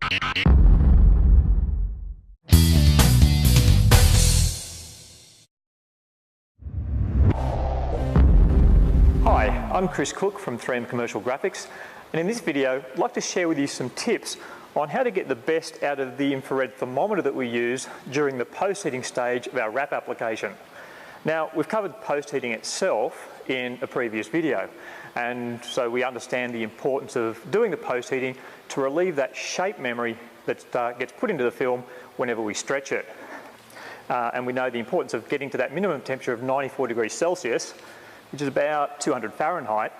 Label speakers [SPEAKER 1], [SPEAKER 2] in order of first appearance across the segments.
[SPEAKER 1] Hi, I'm Chris Cook from 3M Commercial Graphics, and in this video I'd like to share with you some tips on how to get the best out of the infrared thermometer that we use during the post-heating stage of our wrap application. Now, we've covered post-heating itself in a previous video, and so we understand the importance of doing the post-heating to relieve that shape memory that gets put into the film whenever we stretch it. And we know the importance of getting to that minimum temperature of 94 degrees Celsius, which is about 200 Fahrenheit,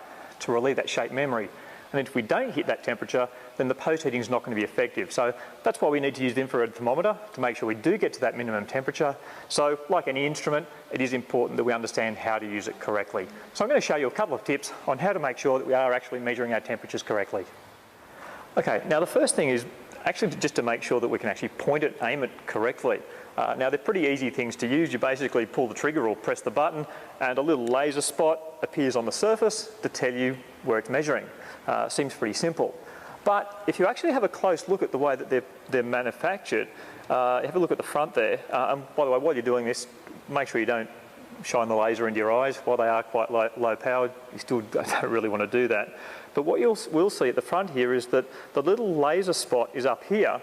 [SPEAKER 1] to relieve that shape memory. And if we don't hit that temperature, then the post-heating is not going to be effective. So that's why we need to use the infrared thermometer to make sure we do get to that minimum temperature. So like any instrument, it is important that we understand how to use it correctly. So I'm going to show you a couple of tips on how to make sure that we are actually measuring our temperatures correctly. Okay, now the first thing is actually just to make sure that we can actually point it, aim it correctly. Now they're pretty easy things to use. You basically pull the trigger or press the button and a little laser spot appears on the surface to tell you where it's measuring. Seems pretty simple. But if you actually have a close look at the way that they're manufactured, have a look at the front there. And by the way, while you're doing this, make sure you don't shine the laser into your eyes. While they are quite low powered, you still don't really want to do that. But what we'll see at the front here is that the little laser spot is up here,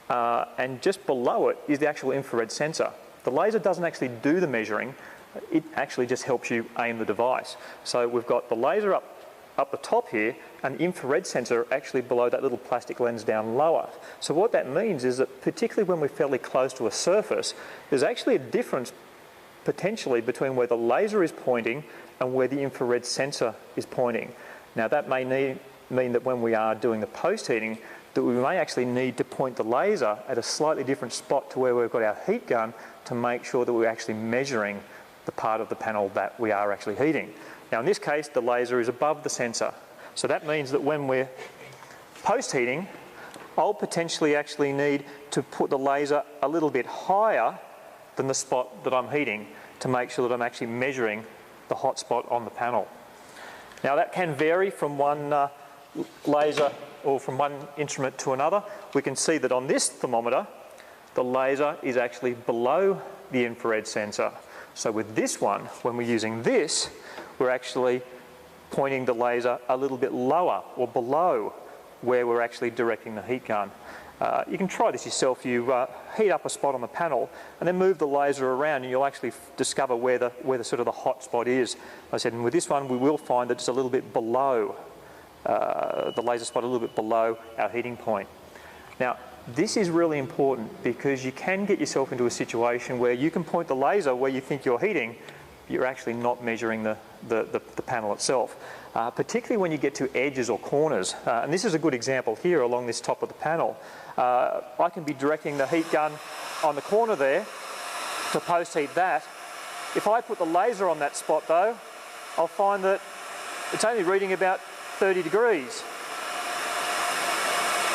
[SPEAKER 1] and just below it is the actual infrared sensor. The laser doesn't actually do the measuring, it actually just helps you aim the device. So we've got the laser up the top here and the infrared sensor actually below that little plastic lens down lower. So what that means is that particularly when we're fairly close to a surface, there's actually a difference potentially between where the laser is pointing and where the infrared sensor is pointing. Now that may mean that when we are doing the post-heating, that we may actually need to point the laser at a slightly different spot to where we've got our heat gun to make sure that we're actually measuring the part of the panel that we are actually heating. Now in this case, the laser is above the sensor. So that means that when we're post-heating, I'll potentially actually need to put the laser a little bit higher than the spot that I'm heating to make sure that I'm actually measuring the hot spot on the panel. Now that can vary from one laser or from one instrument to another. We can see that on this thermometer, the laser is actually below the infrared sensor. So with this one, when we're using this, we're actually pointing the laser a little bit lower or below where we're actually directing the heat gun. You can try this yourself. You heat up a spot on the panel and then move the laser around and you'll actually discover where the sort of the hot spot is. Like I said, and with this one we will find that it's a little bit below, the laser spot a little bit below our heating point. Now this is really important because you can get yourself into a situation where you can point the laser where you think you're heating, you're actually not measuring the panel itself. Particularly when you get to edges or corners. And this is a good example here along this top of the panel. I can be directing the heat gun on the corner there to post-heat that. If I put the laser on that spot though, I'll find that it's only reading about 30 degrees.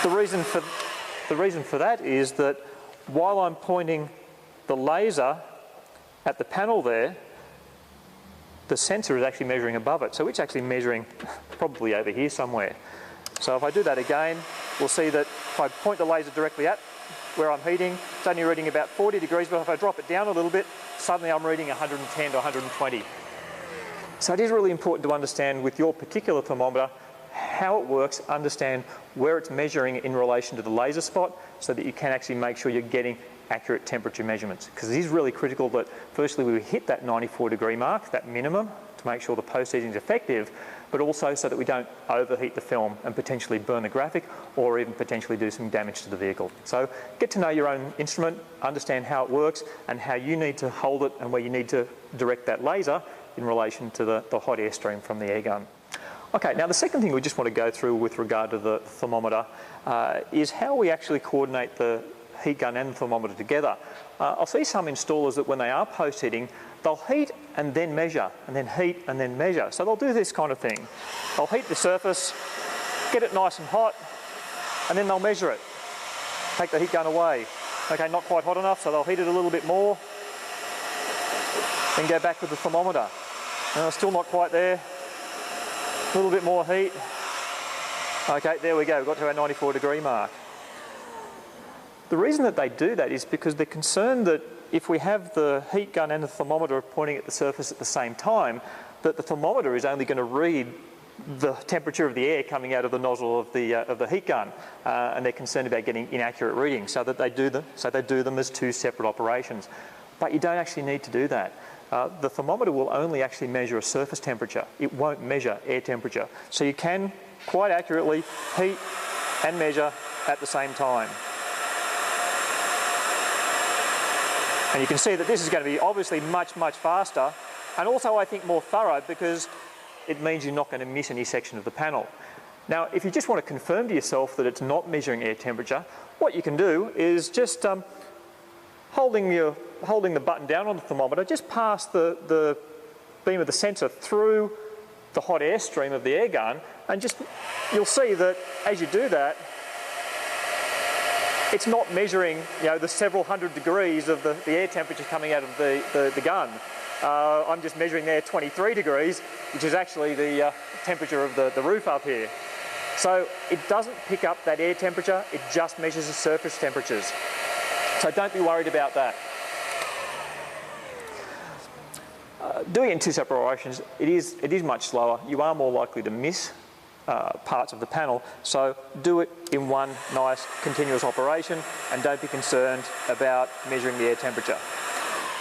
[SPEAKER 1] The reason for that is that while I'm pointing the laser at the panel there, the sensor is actually measuring above it. So it's actually measuring probably over here somewhere. So if I do that again, we'll see that if I point the laser directly at where I'm heating, it's only reading about 40 degrees, but if I drop it down a little bit, suddenly I'm reading 110 to 120. So it is really important to understand with your particular thermometer how it works, understand where it's measuring in relation to the laser spot so that you can actually make sure you're getting accurate temperature measurements. Because it is really critical that firstly we hit that 94 degree mark, that minimum, to make sure the post-heating is effective, but also so that we don't overheat the film and potentially burn the graphic or even potentially do some damage to the vehicle. So get to know your own instrument, understand how it works and how you need to hold it and where you need to direct that laser in relation to the hot air stream from the air gun. Okay, now the second thing we just want to go through with regard to the thermometer is how we actually coordinate the heat gun and the thermometer together. I'll see some installers that when they are post-heating, they'll heat and then measure, and then heat and then measure. So they'll do this kind of thing. They'll heat the surface, get it nice and hot, and then they'll measure it. Take the heat gun away. Okay, not quite hot enough, so they'll heat it a little bit more, then go back with the thermometer. No, still not quite there. A little bit more heat. Okay, there we go, we've got to our 94 degree mark. The reason that they do that is because they're concerned that if we have the heat gun and the thermometer pointing at the surface at the same time, that the thermometer is only going to read the temperature of the air coming out of the nozzle of the heat gun, and they're concerned about getting inaccurate readings, so they do them as two separate operations. But you don't actually need to do that. The thermometer will only actually measure a surface temperature. It won't measure air temperature. So you can quite accurately heat and measure at the same time. And you can see that this is going to be obviously much, much faster, and also I think more thorough, because it means you're not going to miss any section of the panel. Now, if you just want to confirm to yourself that it's not measuring air temperature, what you can do is just holding the button down on the thermometer, just pass the beam of the sensor through the hot air stream of the air gun, and you'll see that as you do that, it's not measuring, the several hundred degrees of the air temperature coming out of the gun. I'm just measuring there 23 degrees, which is actually the temperature of the roof up here. So it doesn't pick up that air temperature, it just measures the surface temperatures. So don't be worried about that. Doing it in two separate operations, it is much slower. You are more likely to miss parts of the panel, so do it in one nice continuous operation and don't be concerned about measuring the air temperature.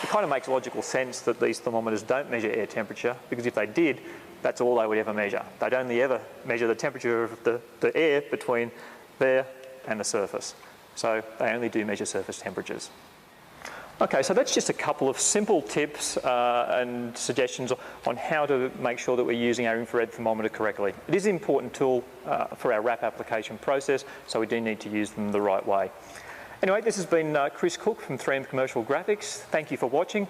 [SPEAKER 1] It kind of makes logical sense that these thermometers don't measure air temperature, because if they did, that's all they would ever measure. They'd only ever measure the temperature of the air between there and the surface. So they only do measure surface temperatures. Okay, so that's just a couple of simple tips and suggestions on how to make sure that we're using our infrared thermometer correctly. It is an important tool for our wrap application process, so we do need to use them the right way. Anyway, this has been Chris Cook from 3M Commercial Graphics. Thank you for watching.